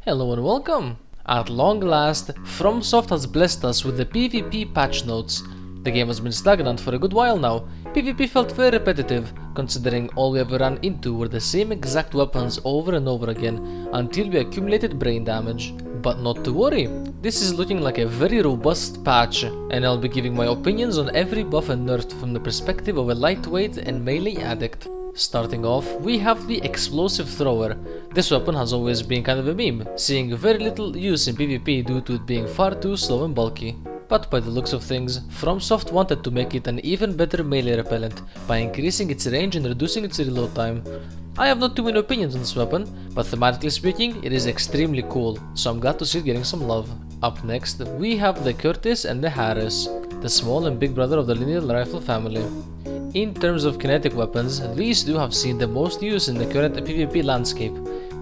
Hello and welcome! At long last, FromSoft has blessed us with the PvP patch notes. The game has been stagnant for a good while now. PvP felt very repetitive, considering all we ever ran into were the same exact weapons over and over again, until we accumulated brain damage. But not to worry, this is looking like a very robust patch, and I'll be giving my opinions on every buff and nerf from the perspective of a lightweight and melee addict. Starting off, we have the Explosive Thrower. This weapon has always been kind of a meme, seeing very little use in PvP due to it being far too slow and bulky. But by the looks of things, FromSoft wanted to make it an even better melee repellent by increasing its range and reducing its reload time. I have not too many opinions on this weapon, but thematically speaking, it is extremely cool, so I'm glad to see it getting some love. Up next, we have the Curtis and the Harris, the small and big brother of the linear rifle family. In terms of kinetic weapons, these two have seen the most use in the current PvP landscape.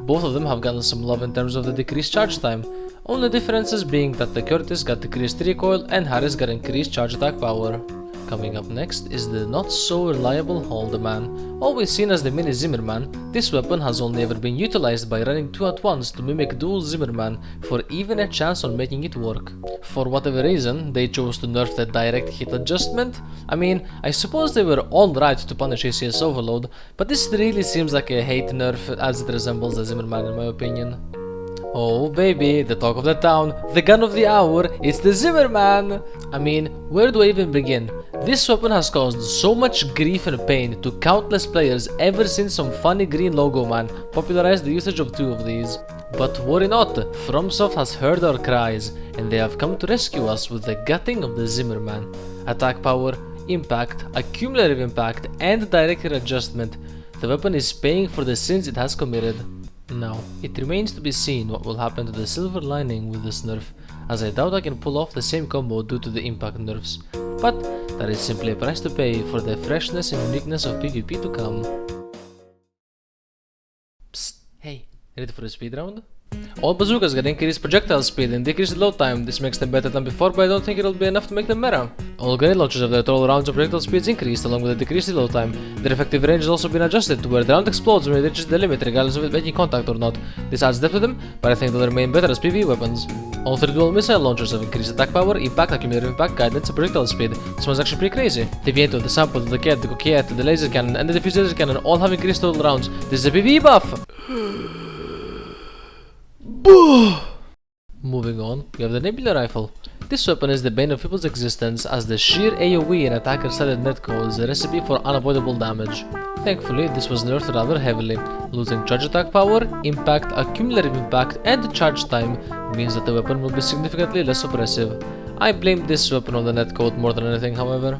Both of them have gotten some love in terms of the decreased charge time, only differences being that the Curtis got decreased recoil and Harris got increased charge attack power. Coming up next is the not so reliable Haldeman. Always seen as the mini Zimmerman, this weapon has only ever been utilized by running two at once to mimic dual Zimmerman for even a chance on making it work. For whatever reason, they chose to nerf the direct hit adjustment. I mean, I suppose they were alright to punish ACS overload, but this really seems like a hate nerf as it resembles the Zimmerman in my opinion. Oh baby, the talk of the town, the gun of the hour, it's the Zimmerman! I mean, where do I even begin? This weapon has caused so much grief and pain to countless players ever since some funny green logo man popularized the usage of two of these. But worry not, FromSoft has heard our cries, and they have come to rescue us with the gutting of the Zimmerman. Attack power, impact, accumulative impact, and direct hit adjustment. The weapon is paying for the sins it has committed. Now, it remains to be seen what will happen to the silver lining with this nerf, as I doubt I can pull off the same combo due to the impact nerfs. But that is simply a price to pay for the freshness and uniqueness of PvP to come. Psst, hey, ready for a speed round? All bazookas get increased projectile speed and decreased load time. This makes them better than before, but I don't think it'll be enough to make them meta. All grenade launchers have their total rounds of projectile speeds increased along with the decreased reload time. Their effective range has also been adjusted to where the round explodes when it reaches the limit regardless of it making contact or not. This adds depth to them, but I think they'll remain better as PvE weapons. All three dual missile launchers have increased attack power, impact, accumulative impact, guidance, and projectile speed. This one's actually pretty crazy. The Viento, the Sample, the Cat, the Coquette, the laser cannon, and the diffuse laser cannon all have increased total rounds. This is a PvE buff! Moving on, we have the Nebula Rifle. This weapon is the bane of people's existence as the sheer AoE and attacker-sided netcode is a recipe for unavoidable damage. Thankfully, this was nerfed rather heavily. Losing charge attack power, impact, accumulative impact, and charge time means that the weapon will be significantly less oppressive. I blame this weapon on the netcode more than anything, however.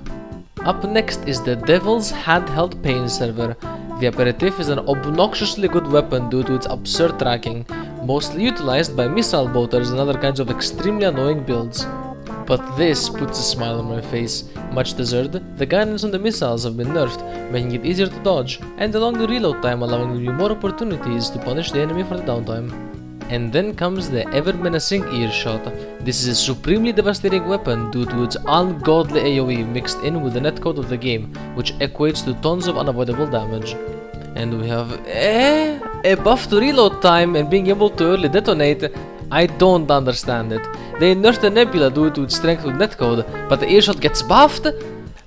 Up next is the Devil's Handheld Pain Server. The Aperitif is an obnoxiously good weapon due to its absurd tracking, mostly utilized by missile boaters and other kinds of extremely annoying builds. But this puts a smile on my face. Much deserved, the guidance on the missiles have been nerfed, making it easier to dodge, and along the reload time allowing you more opportunities to punish the enemy for the downtime. And then comes the ever-menacing Earshot. This is a supremely devastating weapon due to its ungodly AoE mixed in with the netcode of the game, which equates to tons of unavoidable damage. And we have a buff to reload time and being able to early detonate. I don't understand it. They nerfed the Nebula due to its strength with netcode, but the Earshot gets buffed?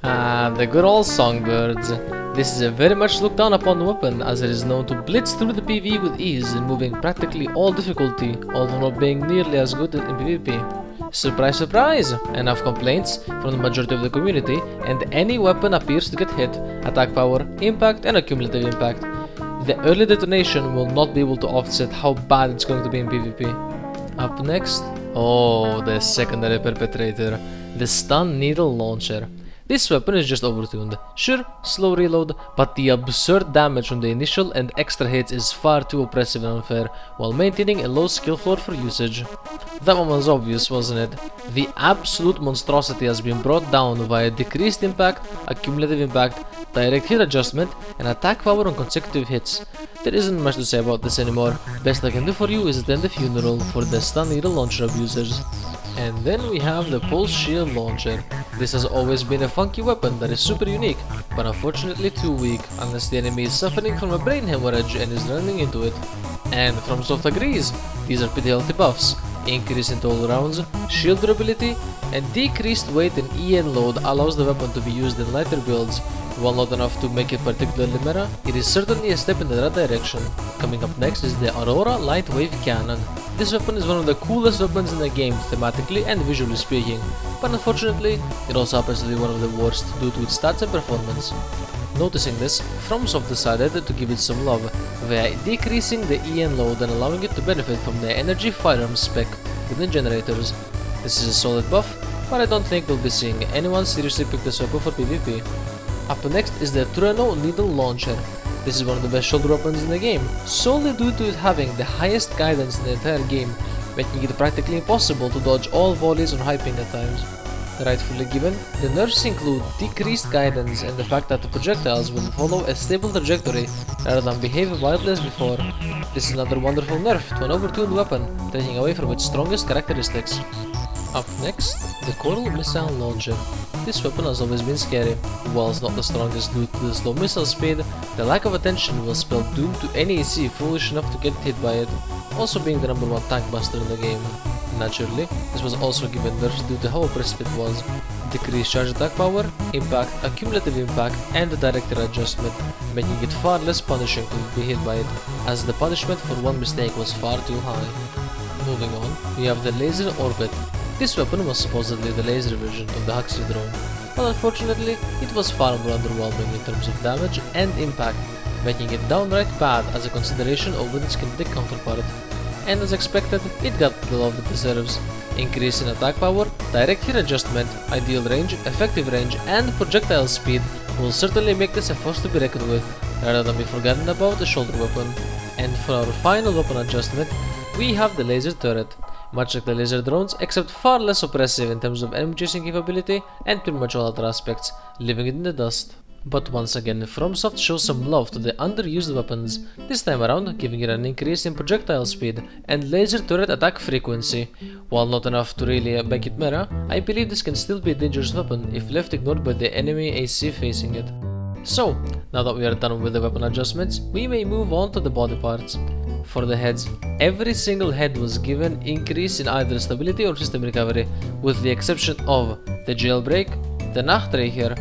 Ah, the good old songbirds. This is a very much looked down upon weapon as it is known to blitz through the PvE with ease, removing practically all difficulty, although not being nearly as good in PvP. Surprise surprise! Enough complaints from the majority of the community, and any weapon appears to get hit, attack power, impact, and accumulative impact. The early detonation will not be able to offset how bad it's going to be in PvP. Up next, oh, the secondary perpetrator, the Stun Needle Launcher. This weapon is just overtuned. Sure, slow reload, but the absurd damage from the initial and extra hits is far too oppressive and unfair, while maintaining a low skill floor for usage. That one was obvious, wasn't it? The absolute monstrosity has been brought down via decreased impact, accumulative impact, direct hit adjustment, and attack power on consecutive hits. There isn't much to say about this anymore. Best I can do for you is attend the funeral for the Stun Needle Launcher abusers. And then we have the Pulse Shield Launcher. This has always been a funky weapon that is super unique, but unfortunately too weak, unless the enemy is suffering from a brain hemorrhage and is running into it. And FromSoft agrees. These are pretty healthy buffs. Increase in total rounds, shield durability, and decreased weight and EN load allows the weapon to be used in lighter builds. While not enough to make it particularly meta, it is certainly a step in the right direction. Coming up next is the Aurora Light Wave Cannon. This weapon is one of the coolest weapons in the game thematically and visually speaking, but unfortunately it also happens to be one of the worst due to its stats and performance. Noticing this, FromSoft decided to give it some love via decreasing the EN load and allowing it to benefit from the energy firearms spec within generators. This is a solid buff, but I don't think we'll be seeing anyone seriously pick this weapon for PvP. Up next is the Trueno Needle Launcher. This is one of the best shoulder weapons in the game, solely due to it having the highest guidance in the entire game, making it practically impossible to dodge all volleys on high ping at times. Rightfully given, the nerfs include decreased guidance and the fact that the projectiles will follow a stable trajectory rather than behave wildly as before. This is another wonderful nerf to an overtuned weapon, taking away from its strongest characteristics. Up next, the Coral Missile Launcher. This weapon has always been scary. Whilst not the strongest due to the slow missile speed, the lack of attention will spell doom to any AC foolish enough to get hit by it, also being the #1 tank buster in the game. Naturally, this was also given nerfs due to how oppressive it was. Decreased charge attack power, impact, accumulative impact, and direct adjustment, making it far less punishing to be hit by it, as the punishment for one mistake was far too high. Moving on, we have the Laser Orbit. This weapon was supposedly the laser version of the Huxley drone, but unfortunately it was far more underwhelming in terms of damage and impact, making it downright bad as a consideration over its kinetic counterpart. And as expected, it got the love it deserves. Increase in attack power, direct hit adjustment, ideal range, effective range, and projectile speed will certainly make this a force to be reckoned with, rather than be forgotten about a shoulder weapon. And for our final weapon adjustment, we have the Laser Turret. Much like the laser drones, except far less oppressive in terms of enemy chasing capability and pretty much all other aspects, leaving it in the dust. But once again, FromSoft shows some love to the underused weapons, this time around giving it an increase in projectile speed and laser turret attack frequency. While not enough to really make it meta, I believe this can still be a dangerous weapon if left ignored by the enemy AC facing it. So, now that we are done with the weapon adjustments, we may move on to the body parts. For the heads, every single head was given increase in either stability or system recovery, with the exception of the Jailbreak, the Nachtreicher,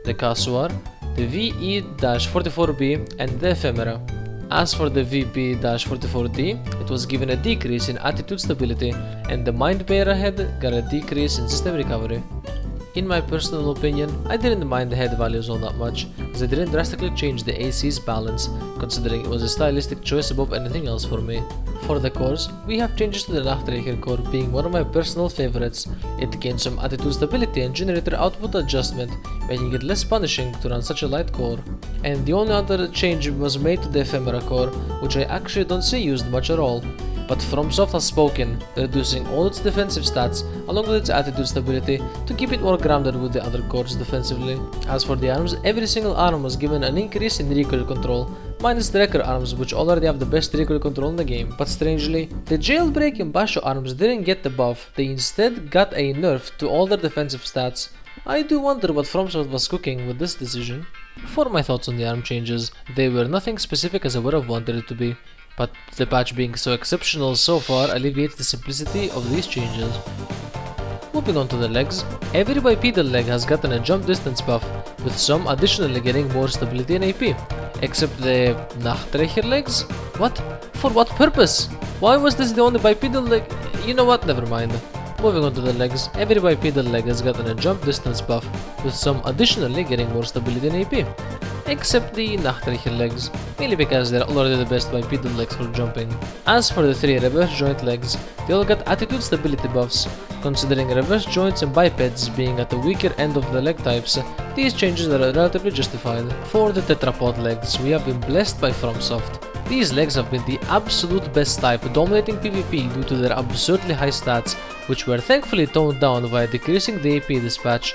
the Kasuar, the VE-44B and the Ephemera. As for the VP-44D, it was given a decrease in attitude stability, and the Mindbearer head got a decrease in system recovery. In my personal opinion, I didn't mind the head values all that much, as they didn't drastically change the AC's balance, considering it was a stylistic choice above anything else for me. For the cores, we have changes to the Nachtreicher core being one of my personal favorites. It gained some attitude stability and generator output adjustment, making it less punishing to run such a light core. And the only other change was made to the Ephemera core, which I actually don't see used much at all. But FromSoft has spoken, reducing all its defensive stats along with its attitude stability to keep it more grounded with the other cores defensively. As for the arms, every single arm was given an increase in recoil control, minus the Wrecker arms, which already have the best recoil control in the game. But strangely, the Jailbreak and Basho arms didn't get the buff, they instead got a nerf to all their defensive stats. I do wonder what FromSoft was cooking with this decision. For my thoughts on the arm changes, they were nothing specific as I would have wanted it to be, but the patch being so exceptional so far alleviates the simplicity of these changes. Moving on to the legs, every bipedal leg has gotten a jump distance buff, with some additionally getting more stability and AP, except the Nachtreicher legs? What? For what purpose? Why was this the only bipedal leg? You know what, never mind. Moving on to the legs, every bipedal leg has gotten a jump distance buff, with some additionally getting more stability and AP, except the Nachtreicher legs, mainly because they're already the best bipedal legs for jumping. As for the three reverse joint legs, they all got attitude stability buffs. Considering reverse joints and bipeds being at the weaker end of the leg types, these changes are relatively justified. For the tetrapod legs, we have been blessed by FromSoft. These legs have been the absolute best type, dominating PvP due to their absurdly high stats, which were thankfully toned down via decreasing the AP dispatch,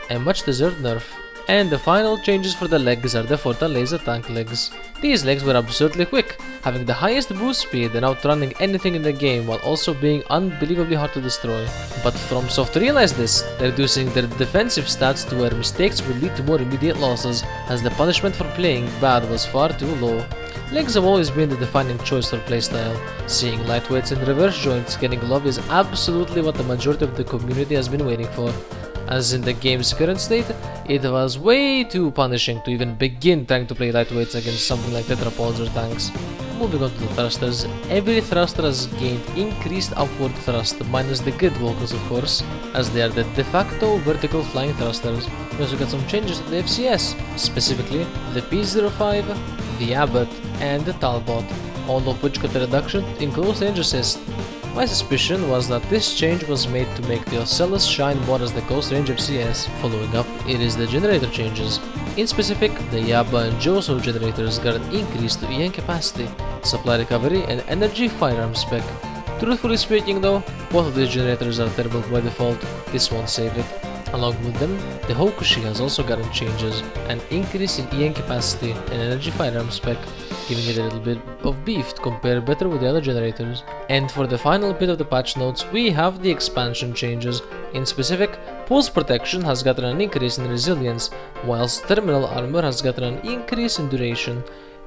a much deserved nerf. And the final changes for the legs are the Forta Laser Tank legs. These legs were absurdly quick, having the highest boost speed and outrunning anything in the game while also being unbelievably hard to destroy. But FromSoft realized this, reducing their defensive stats to where mistakes would lead to more immediate losses, as the punishment for playing bad was far too low. Legs have always been the defining choice for playstyle. Seeing lightweights and reverse joints getting love is absolutely what the majority of the community has been waiting for. As in the game's current state, it was way too punishing to even begin trying to play lightweights against something like tetrapods or tanks. Moving on to the thrusters, every thruster has gained increased upward thrust, minus the grid walkers of course, as they are the de facto vertical flying thrusters. We also got some changes to the FCS, specifically the P05, the Abbott, and the Talbot, all of which got a reduction in close range assist. My suspicion was that this change was made to make the Ocellus shine more as the close range FCS. Following up, it is the generator changes. In specific, the Yaba and Joso generators got an increase to EN capacity, supply recovery, and energy firearm spec. Truthfully speaking though, both of these generators are terrible by default, this won't save it. Along with them, the Hokushi has also gotten changes, an increase in EN capacity and energy firearm spec, giving it a little bit of beef to compare better with the other generators. And for the final bit of the patch notes, we have the expansion changes. In specific, Pulse Protection has gotten an increase in resilience, whilst Terminal Armor has gotten an increase in duration.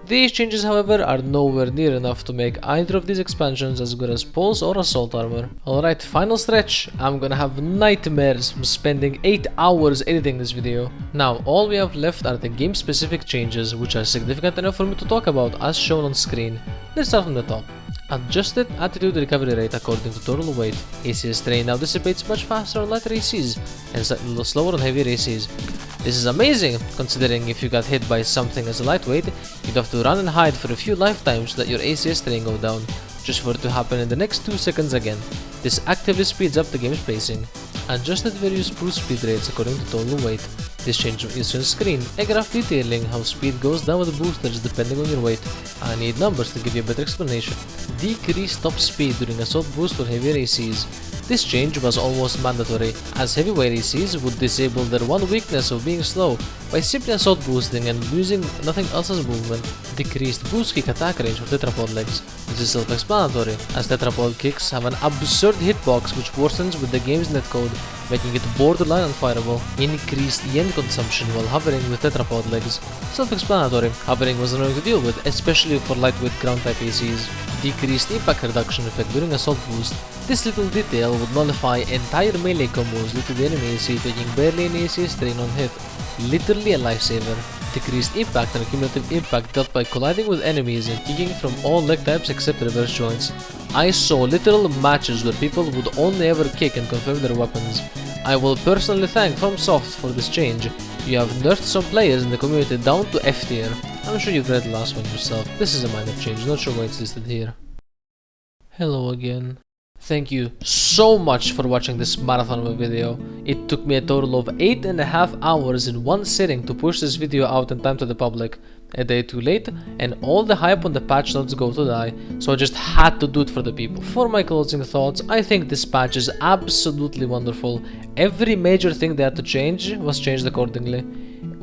These changes, however, are nowhere near enough to make either of these expansions as good as Pulse or Assault Armor. Alright, final stretch. I'm gonna have nightmares from spending 8 hours editing this video. Now, all we have left are the game-specific changes, which are significant enough for me to talk about as shown on screen. Let's start from the top. Adjusted attitude recovery rate according to total weight. ACS strain now dissipates much faster on lighter ACs and slightly slower on heavier ACs. This is amazing, considering if you got hit by something as a lightweight, you'd have to run and hide for a few lifetimes to let your ACS strain go down, just for it to happen in the next 2 seconds again. This actively speeds up the game's pacing. Adjusted various boost speed rates according to total weight. This change is on screen, a graph detailing how speed goes down with the boosters depending on your weight. I need numbers to give you a better explanation. Decreased top speed during assault boost for heavier ACs. This change was almost mandatory, as heavyweight ACs would disable their one weakness of being slow by simply assault boosting and using nothing else as movement. Decreased boost kick attack range for tetrapod legs. This is self-explanatory, as tetrapod kicks have an absurd hitbox which worsens with the game's netcode, making it borderline unfireable. Increased yen consumption while hovering with tetrapod legs. Self-explanatory, hovering was annoying to deal with, especially for lightweight ground type ACs. Decreased impact reduction effect during assault boost. This little detail would nullify entire melee combos due to the enemy AC taking barely any AC strain on hit. Literally a lifesaver. Decreased impact and cumulative impact dealt by colliding with enemies and kicking from all leg types except reverse joints. I saw literal matches where people would only ever kick and confirm their weapons. I will personally thank FromSoft for this change. You have nerfed some players in the community down to F tier. I'm sure you've read the last one yourself. This is a minor change, not sure why it's listed here. Hello again. Thank you so much for watching this marathon of a video. It took me a total of 8.5 hours in one sitting to push this video out in time to the public. A day too late, and all the hype on the patch notes go to die, so I just had to do it for the people. For my closing thoughts, I think this patch is absolutely wonderful. Every major thing they had to change was changed accordingly.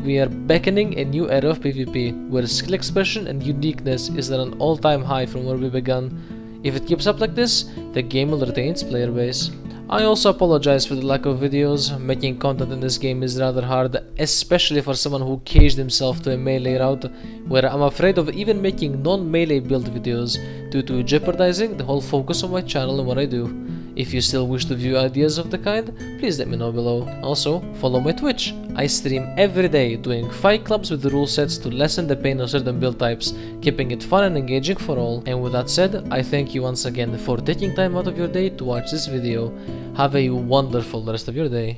We are beckoning a new era of PvP, where skill expression and uniqueness is at an all-time high from where we began. If it keeps up like this, the game will retain its player base. I also apologize for the lack of videos. Making content in this game is rather hard, especially for someone who caged himself to a melee route, where I'm afraid of even making non-melee build videos due to jeopardizing the whole focus of my channel and what I do. If you still wish to view ideas of the kind, please let me know below. Also, follow my Twitch. I stream every day doing fight clubs with the rule sets to lessen the pain of certain build types, keeping it fun and engaging for all. And with that said, I thank you once again for taking time out of your day to watch this video. Have a wonderful rest of your day.